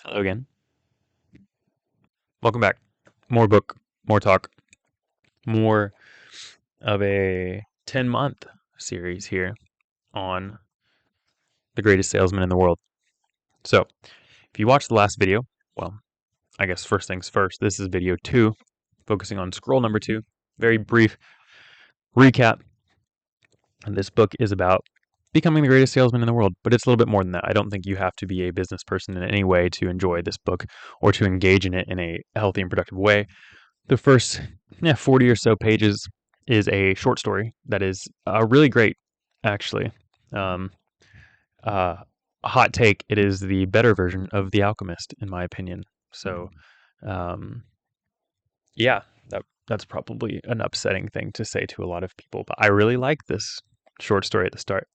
Hello again. Welcome back. More book, more talk, more of a 10-month series here on the greatest salesman in the world. So, if you watched the last video, well, I guess first things first, this is video 2, focusing on scroll number 2. Very brief recap. And this book is about becoming the greatest salesman in the world, but it's a little bit more than that. I don't think you have to be a business person in any way to enjoy this book or to engage in it in a healthy and productive way. The first 40 or so pages is a short story that is really great, actually. Um, hot take, it is the better version of The Alchemist, in my opinion. So, um, yeah, that's probably an upsetting thing to say to a lot of people, but I really like this short story at the start.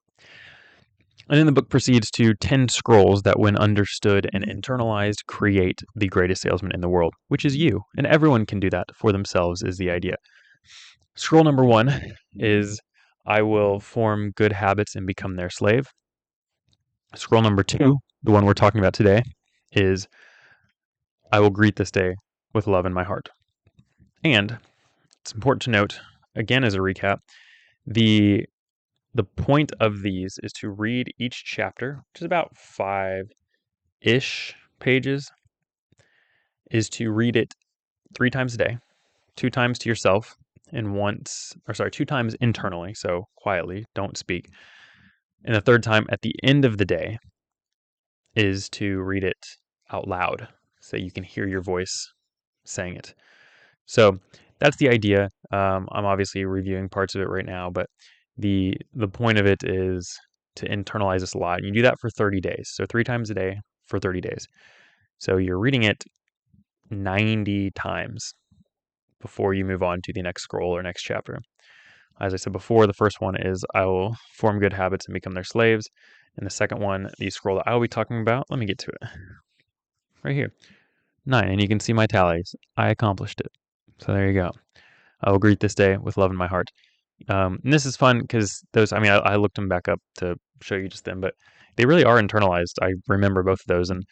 And then the book proceeds to 10 scrolls that, when understood and internalized, create the greatest salesman in the world, which is you. And everyone can do that for themselves, is the idea. Scroll number 1 is I will form good habits and become their slave. Scroll number 2, the one we're talking about today, is I will greet this day with love in my heart. And it's important to note, again as a recap, the point of these is to read each chapter, which is about 5-ish pages, is to read it 3 times a day, 2 times to yourself, and 2 times internally, so quietly, don't speak. And the third time at the end of the day is to read it out loud so you can hear your voice saying it. So that's the idea. I'm obviously reviewing parts of it right now, but the point of it is to internalize this a lot. And you do that for 30 days. So 3 times a day for 30 days. So you're reading it 90 times before you move on to the next scroll or next chapter. As I said before, the first one is I will form good habits and become their slaves. And the second one, the scroll that I'll be talking about, let me get to it. Right here. 9, and you can see my tallies. I accomplished it. So there you go. I will greet this day with love in my heart. And this is fun because I looked them back up to show you just then, but they really are internalized. I remember both of those, and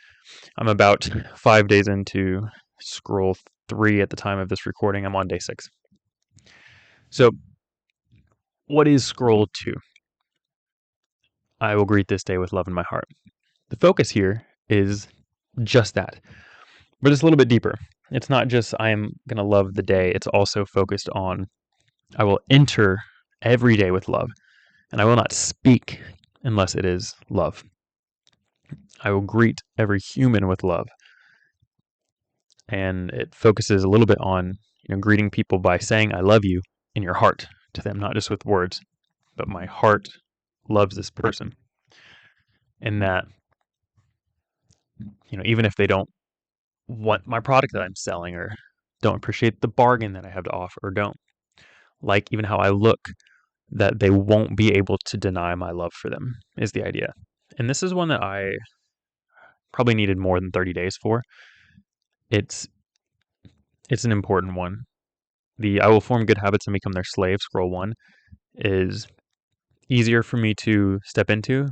I'm about 5 days into scroll 3 at the time of this recording. I'm on day 6. So, what is scroll 2? I will greet this day with love in my heart. The focus here is just that, but it's a little bit deeper. It's not just I am going to love the day, it's also focused on I will enter every day with love, and I will not speak unless it is love. I will greet every human with love. And it focuses a little bit on greeting people by saying I love you in your heart to them, not just with words, but my heart loves this person. And that, even if they don't want my product that I'm selling, or don't appreciate the bargain that I have to offer, or don't like even how I look, that they won't be able to deny my love for them, is the idea. And this is one that I probably needed more than 30 days for. It's an important one. The I will form good habits and become their slave, scroll 1, is easier for me to step into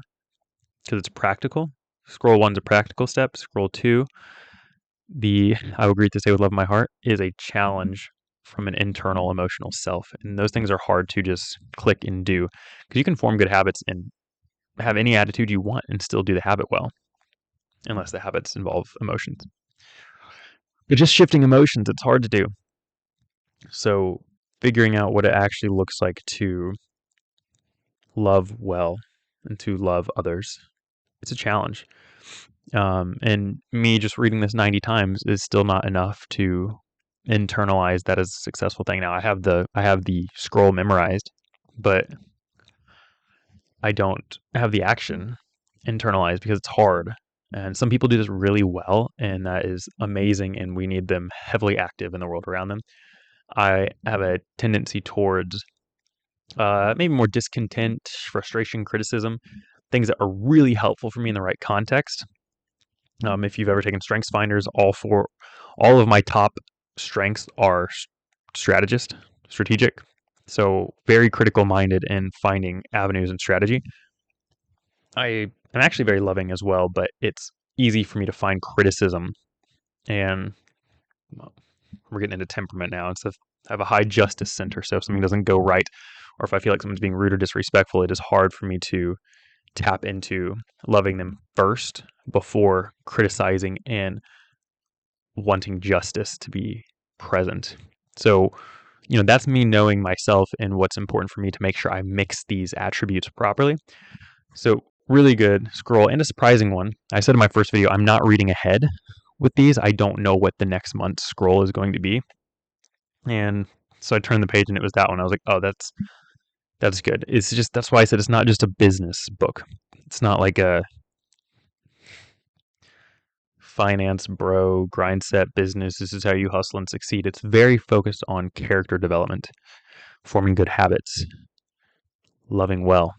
because it's practical. Scroll 1's a practical step. Scroll 2, the I will greet this day with love in my heart, is a challenge from an internal emotional self. And those things are hard to just click and do, because you can form good habits and have any attitude you want and still do the habit well, unless the habits involve emotions. But just shifting emotions, it's hard to do. So figuring out what it actually looks like to love well and to love others, it's a challenge. And me just reading this 90 times is still not enough to internalize that as a successful thing. Now I have the scroll memorized, but I don't have the action internalized because it's hard. And some people do this really well, and that is amazing, and we need them heavily active in the world around them. I have a tendency towards maybe more discontent, frustration, criticism, things that are really helpful for me in the right context. If you've ever taken Strengths Finders, all of my top strengths are strategic. So very critical minded in finding avenues and strategy. I am actually very loving as well, but it's easy for me to find criticism, and well, we're getting into temperament now. I have a high justice center, so if something doesn't go right, or if I feel like someone's being rude or disrespectful, it is hard for me to tap into loving them first before criticizing and wanting justice to be present. So, that's me knowing myself and what's important for me to make sure I mix these attributes properly. So, really good scroll and a surprising one. I said in my first video, I'm not reading ahead with these. I don't know what the next month's scroll is going to be. And so I turned the page and it was that one. I was like, oh, that's good. It's just, that's why I said it's not just a business book. It's not like a finance bro grind set business. This is how you hustle and succeed. It's very focused on character development, forming good habits, loving well.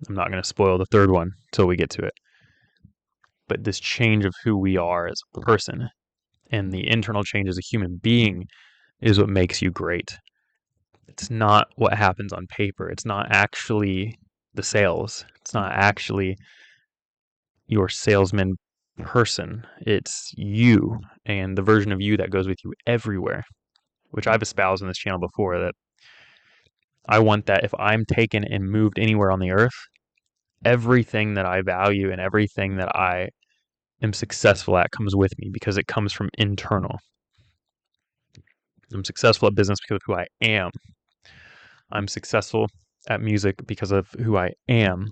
I'm not going to spoil the third one until we get to it. But this change of who we are as a person and the internal change as a human being is what makes you great. It's not what happens on paper. It's not actually the sales. It's not actually your salesman person. It's you and the version of you that goes with you everywhere, which I've espoused on this channel before, that I want that if I'm taken and moved anywhere on the earth, everything that I value and everything that I am successful at comes with me because it comes from internal. I'm successful at business because of who I am. I'm successful at music because of who I am.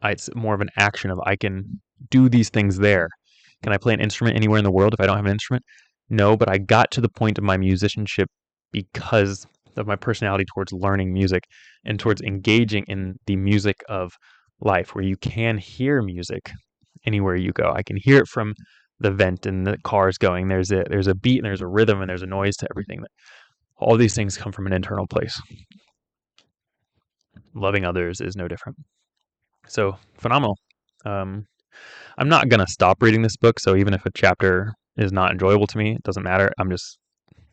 It's more of an action of I can do these things there. Can I play an instrument anywhere in the world if I don't have an instrument? No, but I got to the point of my musicianship because of my personality towards learning music and towards engaging in the music of life, where you can hear music anywhere you go. I can hear it from the vent and the cars going. There's a beat and there's a rhythm and there's a noise to everything. All these things come from an internal place. Loving others is no different. So phenomenal. I'm not going to stop reading this book, so even if a chapter is not enjoyable to me, it doesn't matter. I'm just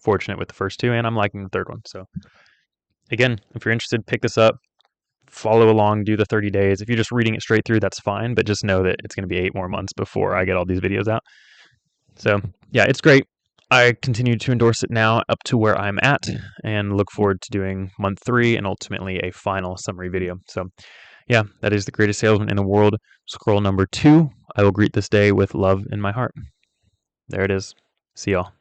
fortunate with the first two, and I'm liking the third one. So again, if you're interested, pick this up, follow along, do the 30 days. If you're just reading it straight through, that's fine, but just know that it's going to be 8 more months before I get all these videos out. So yeah, it's great. I continue to endorse it now up to where I'm at and look forward to doing month 3 and ultimately a final summary video. So yeah, that is The Greatest Salesman in the World, scroll number 2. I will greet this day with love in my heart. There it is. See y'all.